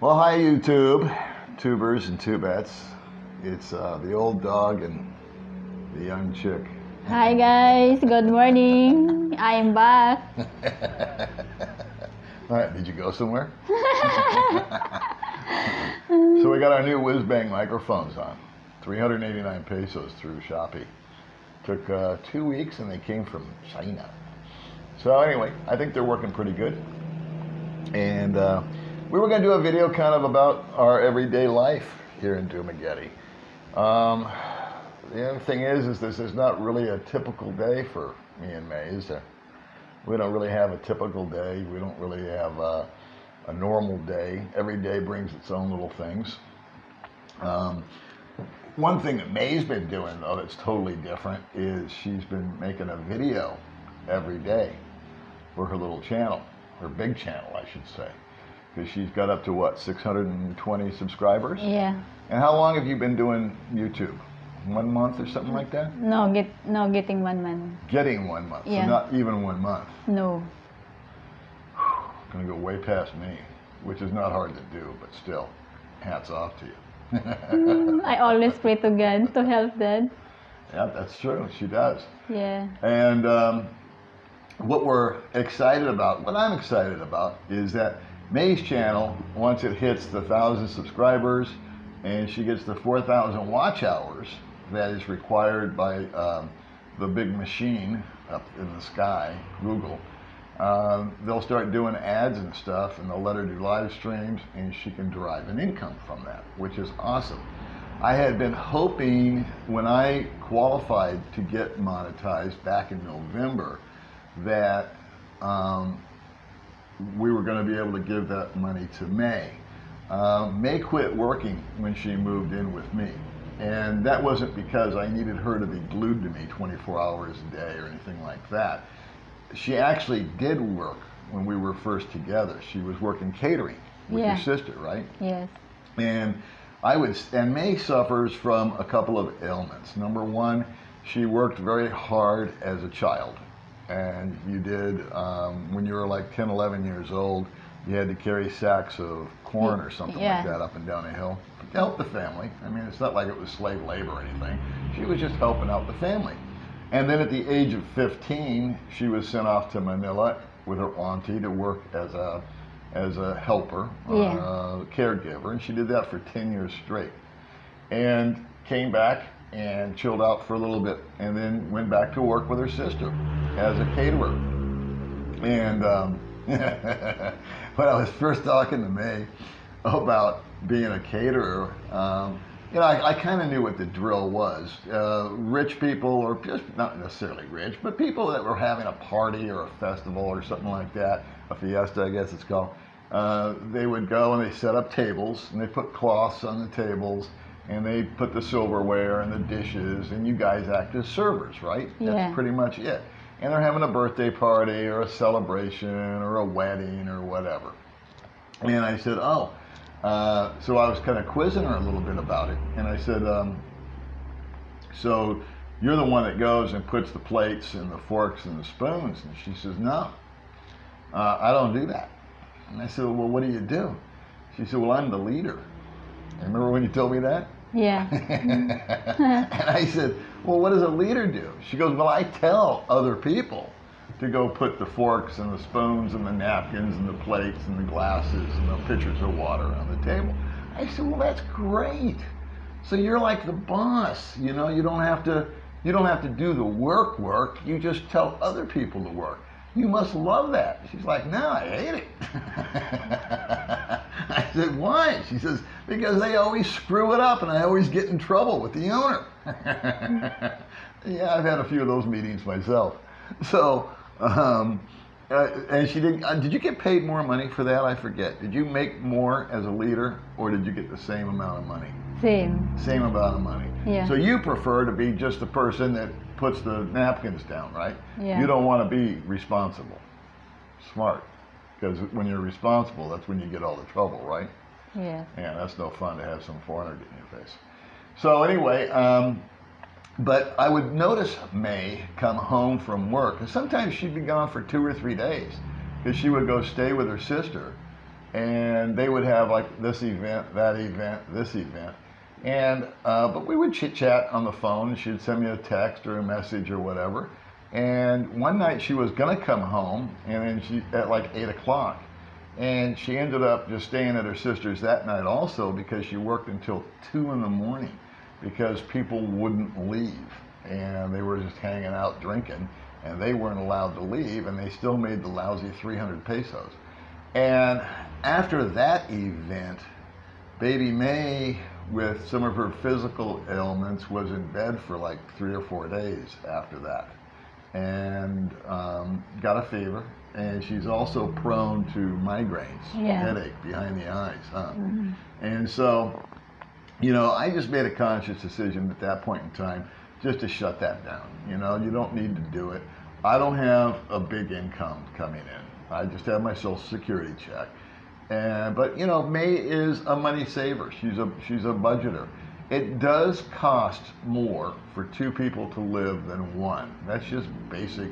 Well, hi YouTube, tubers and tubettes. It's the old dog and the young chick. Hi guys, good morning. I'm back. All right, did you go somewhere? So we got our new whiz-bang microphones on. 389 pesos through Shopee. Took 2 weeks and they came from China. So anyway, I think they're working pretty good. And we were going to do a video kind of about our everyday life here in Dumaguete. The other thing is this is not really a typical day for me and Mae, is there? We don't really have a typical day. We don't really have a normal day. Every day brings its own little things. One thing that Mae's been doing, though, that's totally different is she's been making a video every day for her little channel, her big channel, I should say. Because she's got up to, what, 620 subscribers? Yeah. And how long have you been doing YouTube? 1 month or something like that? No, getting 1 month. Getting 1 month, Yeah. so not even 1 month. No. Gonna go way past me, which is not hard to do, but still, hats off to you. I always pray to God to help Dad. Yeah, that's true, she does. Yeah. And what we're excited about, what I'm excited about, is that Mae's channel, once it hits the 1,000 subscribers and she gets the 4,000 watch hours that is required by the big machine up in the sky, Google, they'll start doing ads and stuff, and they'll let her do live streams, and she can derive an income from that, which is awesome. I had been hoping when I qualified to get monetized back in November that we were going to be able to give that money to Mae. Mae quit working when she moved in with me. And that wasn't because I needed her to be glued to me 24 hours a day or anything like that. She actually did work when we were first together. She was working catering with your sister, right? Yes. And Mae suffers from a couple of ailments. Number one, she worked very hard as a child. And you did, when you were like 10, 11 years old, you had to carry sacks of corn or something like that up and down a hill to help the family. I mean, it's not like it was slave labor or anything. She was just helping out the family. And then at the age of 15, she was sent off to Manila with her auntie to work as a helper, caregiver, and she did that for 10 years straight. And came back and chilled out for a little bit, and then went back to work with her sister as a caterer. And when I was first talking to Mae about being a caterer, I kind of knew what the drill was. Rich people, or just not necessarily rich, but people that were having a party or a festival or something like that, a fiesta, I guess it's called, they would go and they set up tables, and they put cloths on the tables, and they put the silverware and the dishes, and you guys act as servers, right? Yeah. That's pretty much it. And they're having a birthday party or a celebration or a wedding or whatever. And I said, so I was kind of quizzing her a little bit about it. And I said, so you're the one that goes and puts the plates and the forks and the spoons? And she says, no, I don't do that. And I said, well, what do you do? She said, well, I'm the leader. And remember when you told me that? Yeah. And I said, well, what does a leader do? She goes, well, I tell other people to go put the forks and the spoons and the napkins and the plates and the glasses and the pitchers of water on the table. I said, well, that's great. So you're like the boss, you know, you don't have to do the work. You just tell other people to work. You must love that. She's like, no, I hate it. I said, why? She says, because they always screw it up and I always get in trouble with the owner. Yeah, I've had a few of those meetings myself. So, and she did you get paid more money for that? I forget. Did you make more as a leader, or did you get the same amount of money? Same. Same amount of money. Yeah. So you prefer to be just the person that puts the napkins down, right? Yeah. You don't want to be responsible. Smart. Because when you're responsible, that's when you get all the trouble, right? Yeah. Yeah, that's no fun to have some foreigner get in your face. So anyway, but I would notice Mae come home from work, and sometimes she'd be gone for 2 or 3 days, because she would go stay with her sister and they would have like this event, that event, this event. And but we would chit chat on the phone. She'd send me a text or a message or whatever. And one night she was gonna come home, and then she at like 8 o'clock, and she ended up just staying at her sister's that night also because she worked until 2 in the morning because people wouldn't leave, and they were just hanging out drinking, and they weren't allowed to leave, and they still made the lousy 300 pesos. And after that event, Baby Mae, with some of her physical ailments, was in bed for like 3 or 4 days after that, and got a fever. And she's also prone to migraines, headache behind the eyes. And so, you know, I just made a conscious decision at that point in time just to shut that down. You know, you don't need to do it. I don't have a big income coming in. I just have my Social Security check. But you know, Mae is a money saver. She's a budgeter. It does cost more for 2 people to live than one. That's just basic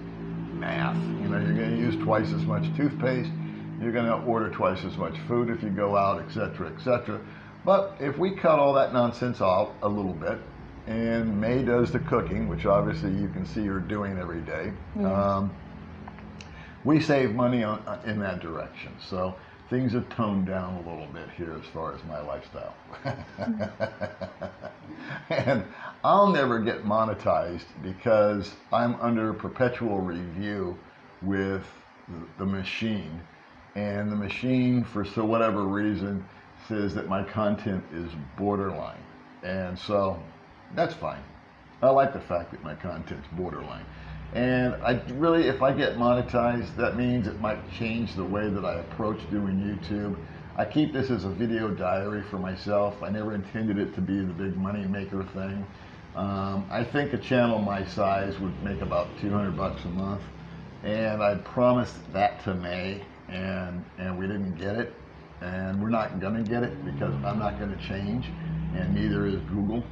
math. You know, you're going to use twice as much toothpaste. You're going to order twice as much food if you go out, etc., etc. But if we cut all that nonsense off a little bit, and Mae does the cooking, which obviously you can see her doing every day, we save money in that direction. So things have toned down a little bit here as far as my lifestyle. And I'll never get monetized because I'm under perpetual review with the machine. And the machine, for whatever reason, says that my content is borderline. And so that's fine. I like the fact that my content's borderline. And I really, if I get monetized, that means it might change the way that I approach doing YouTube. I keep this as a video diary for myself. I never intended it to be the big money maker thing. I think a channel my size would make about 200 bucks a month. And I promised that to Mae, and we didn't get it. And we're not gonna get it because I'm not gonna change, and neither is Google.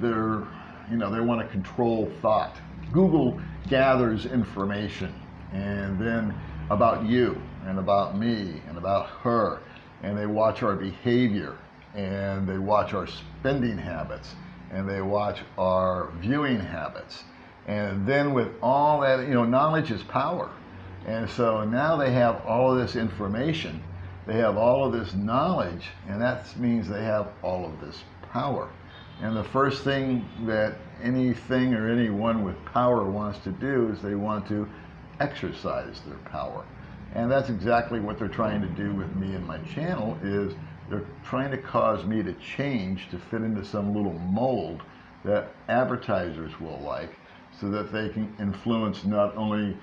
They want to control thought. Google gathers information, and then about you and about me and about her, and they watch our behavior, and they watch our spending habits, and they watch our viewing habits. And then with all that, you know, knowledge is power. And so now they have all of this information, they have all of this knowledge, and that means they have all of this power. And the first thing that anything or anyone with power wants to do is they want to exercise their power. And that's exactly what they're trying to do with me and my channel, is they're trying to cause me to change to fit into some little mold that advertisers will like, so that they can influence not only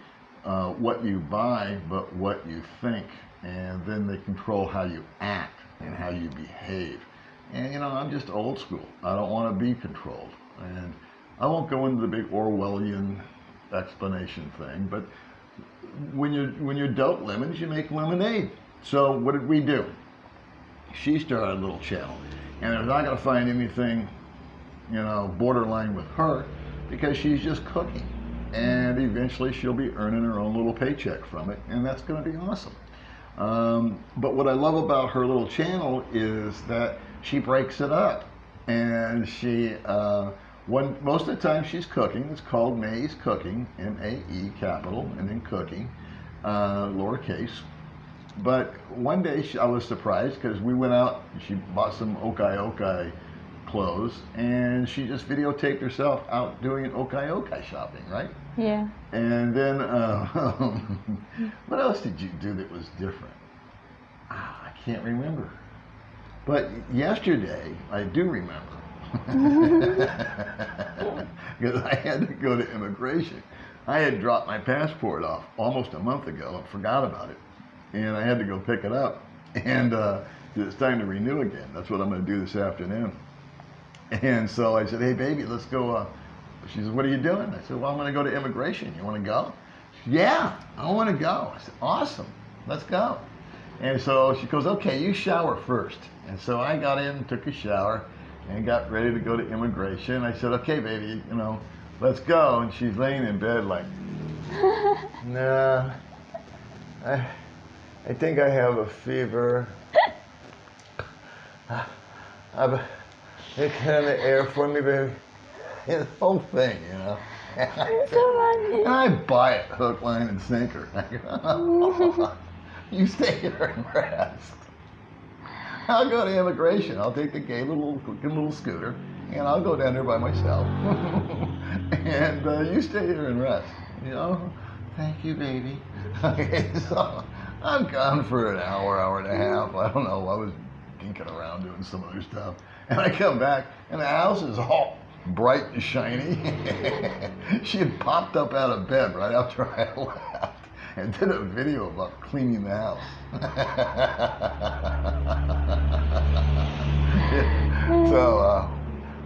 what you buy, but what you think. And then they control how you act and how you behave. And you know, I'm just old school. I don't want to be controlled. And I won't go into the big Orwellian explanation thing, but when you're dealt lemons, you make lemonade. So what did we do? She started a little channel, and they're not going to find anything, you know, borderline with her, because she's just cooking, and eventually she'll be earning her own little paycheck from it, and that's going to be awesome. But what I love about her little channel is that she breaks it up, and she most of the time she's cooking. It's called Mae's Cooking, M-A-E capital, and then cooking, lowercase. But one day I was surprised because we went out and she bought some okai clothes, and she just videotaped herself out doing okai shopping, right? Yeah. And then what else did you do that was different? I can't remember. But yesterday, I do remember. Because I had to go to immigration. I had dropped my passport off almost a month ago and forgot about it. And I had to go pick it up. And it's time to renew again. That's what I'm going to do this afternoon. And so I said, hey, baby, let's go. She said, what are you doing? I said, well, I'm going to go to immigration. You want to go? She said, yeah, I want to go. I said, awesome. Let's go. And so she goes, okay, you shower first. And so I got in, took a shower, and got ready to go to immigration. I said, okay, baby, you know, let's go. And she's laying in bed like, nah, I think I have a fever. It's in the air for me, baby. The whole thing, you know. So funny. And I buy it hook, line, and sinker. You stay here and rest. I'll go to immigration. I'll take the gay little scooter, and I'll go down there by myself. And you stay here and rest. You know. Thank you, baby. Okay, so I'm gone for an hour and a half. I don't know. I was dinking around doing some other stuff, and I come back, and the house is all bright and shiny. She had popped up out of bed right after I left and did a video about cleaning the house. So,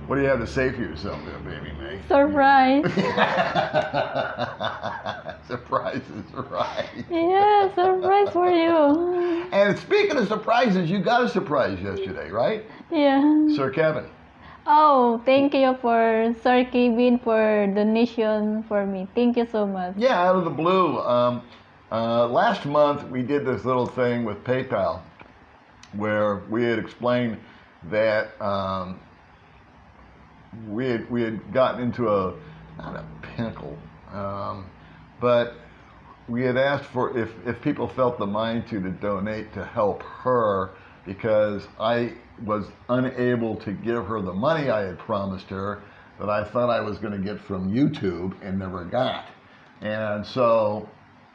what do you have to say for yourself there, Baby Mae? Surprise. Surprise is right. Yeah, surprise for you. And speaking of surprises, you got a surprise yesterday, right? Yeah. Sir Kevin. Oh, thank you for Sir Kevin for donation for me. Thank you so much. Yeah, out of the blue. Last month we did this little thing with PayPal where we had explained that we had gotten into not a pinnacle, but we had asked for if people felt the mind to donate to help her because I was unable to give her the money I had promised her that I thought I was going to get from YouTube and never got. And so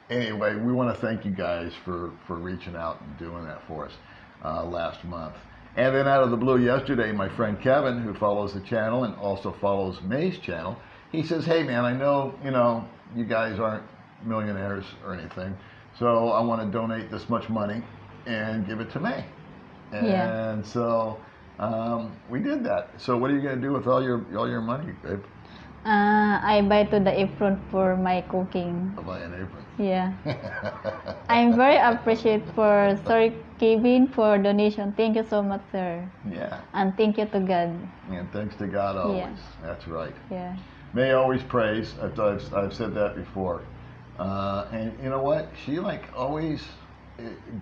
anyway, we want to thank you guys for reaching out and doing that for us last month. And then out of the blue yesterday, my friend Kevin, who follows the channel and also follows Mae's channel, he says, hey man, I know, you guys aren't millionaires or anything, so I want to donate this much money and give it to Mae. And so we did that. So what are you going to do with all your money, babe? I buy to the apron for my cooking. I'll buy an apron. Yeah. I'm very appreciative for Sir Kevin for donation. Thank you so much, sir. Yeah. And thank you to God. And thanks to God always. Yeah. That's right. Yeah. Mae always prays. I've said that before. And you know what? She always,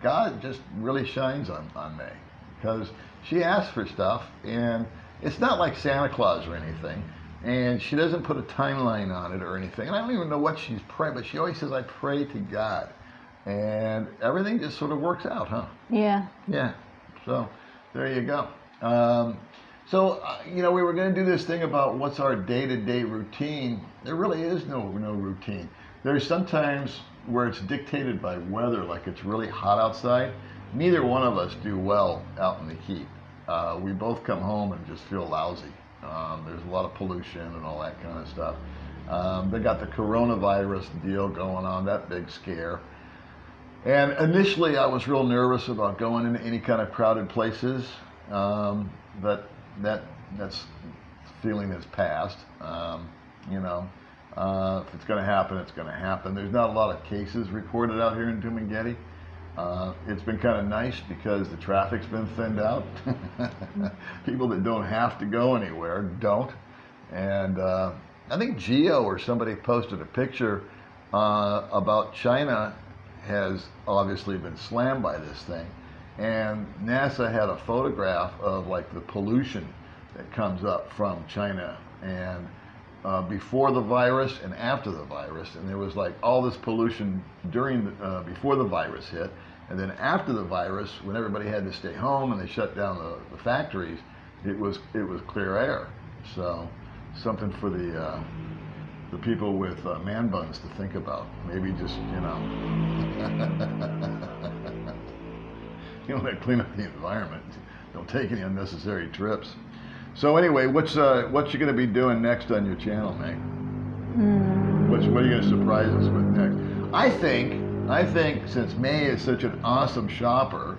God just really shines on Mae because she asks for stuff and it's not like Santa Claus or anything. And she doesn't put a timeline on it or anything. And I don't even know what she's praying, but she always says, I pray to God. And everything just sort of works out, huh? Yeah. Yeah. So there you go. We were going to do this thing about what's our day-to-day routine. There really is no routine. There's sometimes where it's dictated by weather, like it's really hot outside. Neither one of us do well out in the heat. We both come home and just feel lousy. There's a lot of pollution and all that kind of stuff. They got the coronavirus deal going on, that big scare. And initially I was real nervous about going into any kind of crowded places, but that's feeling has passed. If it's going to happen, it's going to happen. There's not a lot of cases reported out here in Dumaguete. It's been kind of nice because the traffic's been thinned out. People that don't have to go anywhere don't. And I think Geo or somebody posted a picture about China has obviously been slammed by this thing. And NASA had a photograph of the pollution that comes up from China and before the virus and after the virus, and there was all this pollution before the virus hit, and then after the virus, when everybody had to stay home and they shut down the factories, it was clear air. So something for the people with man buns to think about. Maybe just you want to clean up the environment. Don't take any unnecessary trips. So anyway, what you going to be doing next on your channel, Mae? What are you going to surprise us with next? I think since Mae is such an awesome shopper,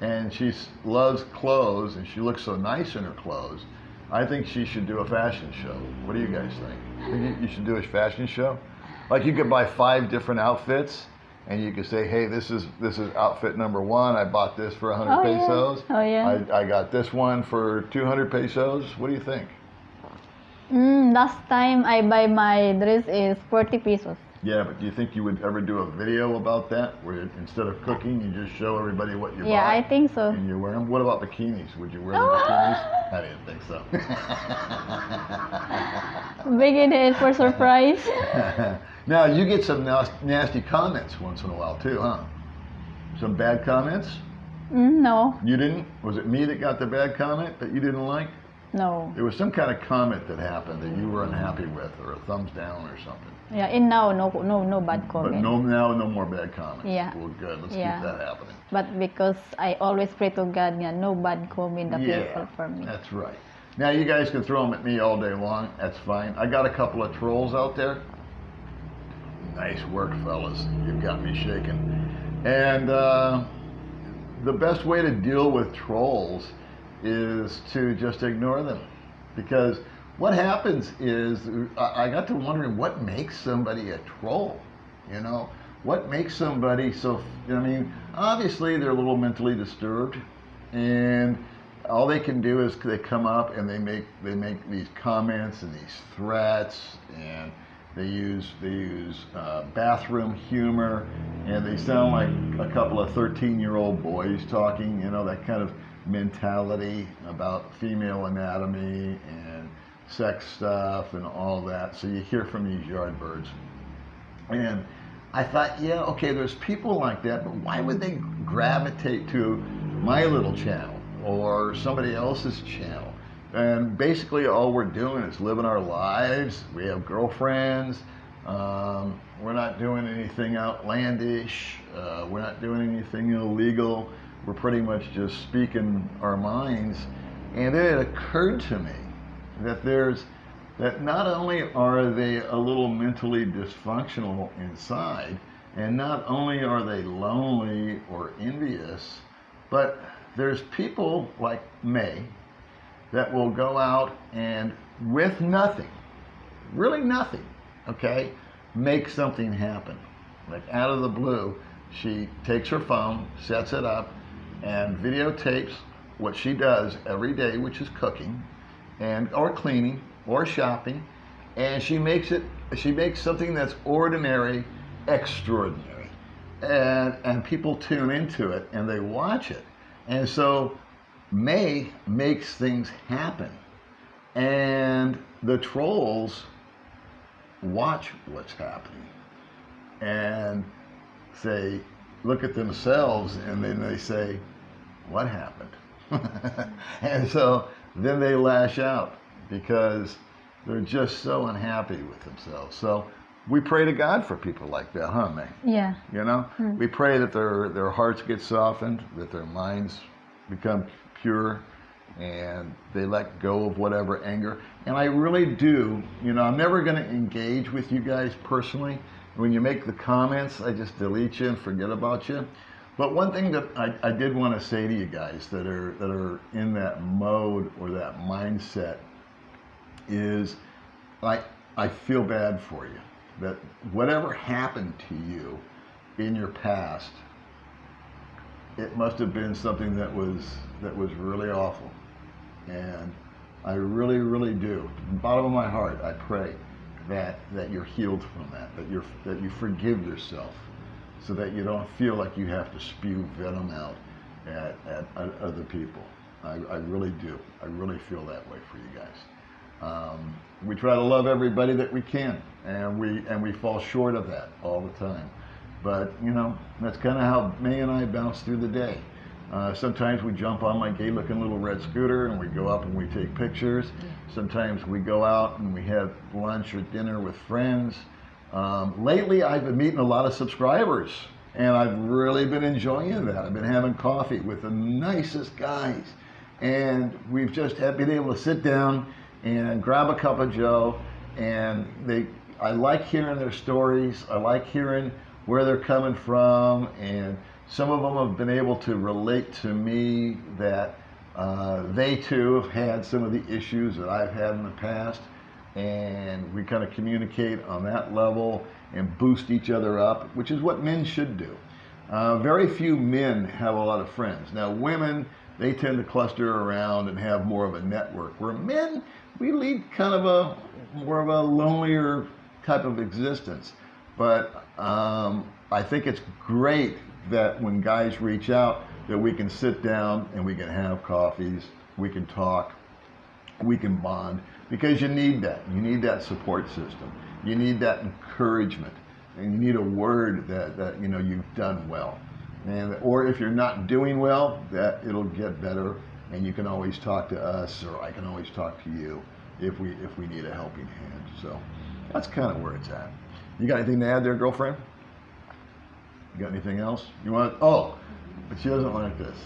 and she loves clothes, and she looks so nice in her clothes, I think she should do a fashion show. What do you guys think? Think you should do a fashion show? You could buy 5 different outfits, and you could say, hey, this is outfit number 1. I bought this for 100 pesos. Oh, yeah. I got this one for 200 pesos. What do you think? Last time I buy my dress is 40 pesos. Yeah, but do you think you would ever do a video about that, where instead of cooking, you just show everybody what you Yeah, bought? I think so. And you wear them? What about bikinis? Would you wear the bikinis? I didn't think so. Bikini is for surprise. Now, you get some nasty comments once in a while, too, huh? Some bad comments? No, You didn't? Was it me that got the bad comment that you didn't like? no. There was some kind of comment that happened that you were unhappy with, or a thumbs down or something. Yeah, in now, no bad comment. But no more bad comments. Yeah. Well, good. Let's Yeah. keep that happening. But because I always pray to God, yeah, no bad comment the people for me. That's right. Now, you guys can throw them at me all day long. That's fine. I got a couple of trolls out there. Nice work, fellas. You've got me shaking. And the best way to deal with trolls is to just ignore them. Because what happens is, I got to wondering, what makes somebody a troll? You know? What makes somebody so, I mean, obviously they're a little mentally disturbed, and all they can do is they come up and they make these comments and these threats, and they use bathroom humor, and they sound like a couple of 13-year-old boys talking, you know, that kind of mentality about female anatomy and sex stuff and all that. So you hear from these yardbirds. And I thought, yeah, okay, there's people like that, but why would they gravitate to my little channel or somebody else's channel? And basically all we're doing is living our lives. We have girlfriends. We're not doing anything outlandish. We're not doing anything illegal. We're pretty much just speaking our minds. And it occurred to me that not only are they a little mentally dysfunctional inside, and not only are they lonely or envious, but there's people like Mae that will go out and with nothing, really nothing, okay, make something happen. Like out of the blue, she takes her phone, sets it up, and videotapes what she does every day, which is cooking, or cleaning, or shopping, and she makes something that's ordinary extraordinary, and people tune into it and they watch it. And so Mae makes things happen, and the trolls watch what's happening and say, look at themselves, and then they say, what happened? And so then they lash out because they're just so unhappy with themselves. So we pray to God for people like that, huh, Mae? Yeah. You know, we pray that their hearts get softened, that their minds become pure, and they let go of whatever anger. And I really do, you know, I'm never going to engage with you guys personally. When you make the comments, I just delete you and forget about you. But one thing that I did want to say to you guys that are in that mode or that mindset is, I feel bad for you. That whatever happened to you in your past, it must have been something that was really awful. And I really, really do, from the bottom of my heart, I pray that you're healed from that you forgive yourself, so that you don't feel like you have to spew venom out at other people. I really do. I really feel that way for you guys. We try to love everybody that we can, and we fall short of that all the time. But you know, that's kind of how Mae and I bounce through the day. Sometimes we jump on my gay-looking little red scooter and we go up and we take pictures. Sometimes we go out and we have lunch or dinner with friends. Lately, I've been meeting a lot of subscribers, and I've really been enjoying that. I've been having coffee with the nicest guys, and we've just been able to sit down and grab a cup of joe, and I like hearing their stories. I like hearing where they're coming from, and some of them have been able to relate to me that they too have had some of the issues that I've had in the past, and we kind of communicate on that level and boost each other up, which is what men should do. Very few men have a lot of friends. Now women, they tend to cluster around and have more of a network, where men, we lead kind of more of a lonelier type of existence. But I think it's great that when guys reach out, that we can sit down and we can have coffees, we can talk, we can bond, because you need that. You need that support system. You need that encouragement, and you need a word that you know you've done well, and or if you're not doing well, that it'll get better, and you can always talk to us, or I can always talk to you if we need a helping hand. So that's kind of where it's at. You got anything to add there, girlfriend? You got anything else? You want? Oh, but she doesn't like this.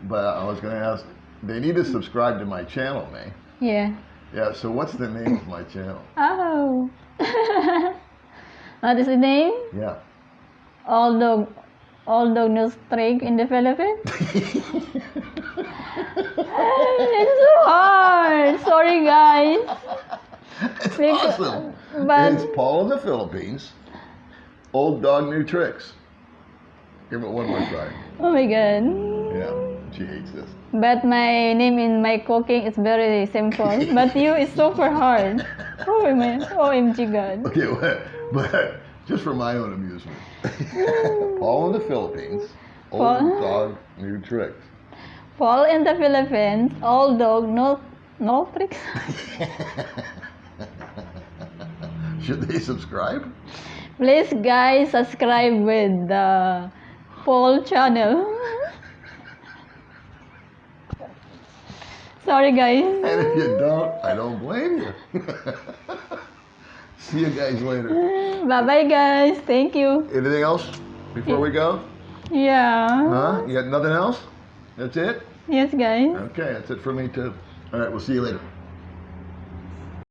But I was going to ask. They need to subscribe to my channel, Mae. Yeah. Yeah. So what's the name of my channel? Oh. What is the name? Yeah. All dog no streak in the Philippines. It's so hard. Sorry, guys. It's awesome. But It's Paul in the Philippines. Old dog, new tricks. Give it one more try. oh my god. Yeah, she hates this. But my name in my cooking is very simple. But you is super hard. Oh my, OMG God. Okay, but just for my own amusement. Paul in the Philippines. Old Paul? dog, new tricks. Paul in the Philippines, all dog, no tricks. Should they subscribe? Please guys, subscribe with the Paul channel. Sorry guys. And if you don't, I don't blame you. See you guys later. Bye bye guys. Thank you. Anything else before we go? Yeah. Huh? You got nothing else? That's it? Yes guys. Okay, that's it for me too. All right, we'll see you later.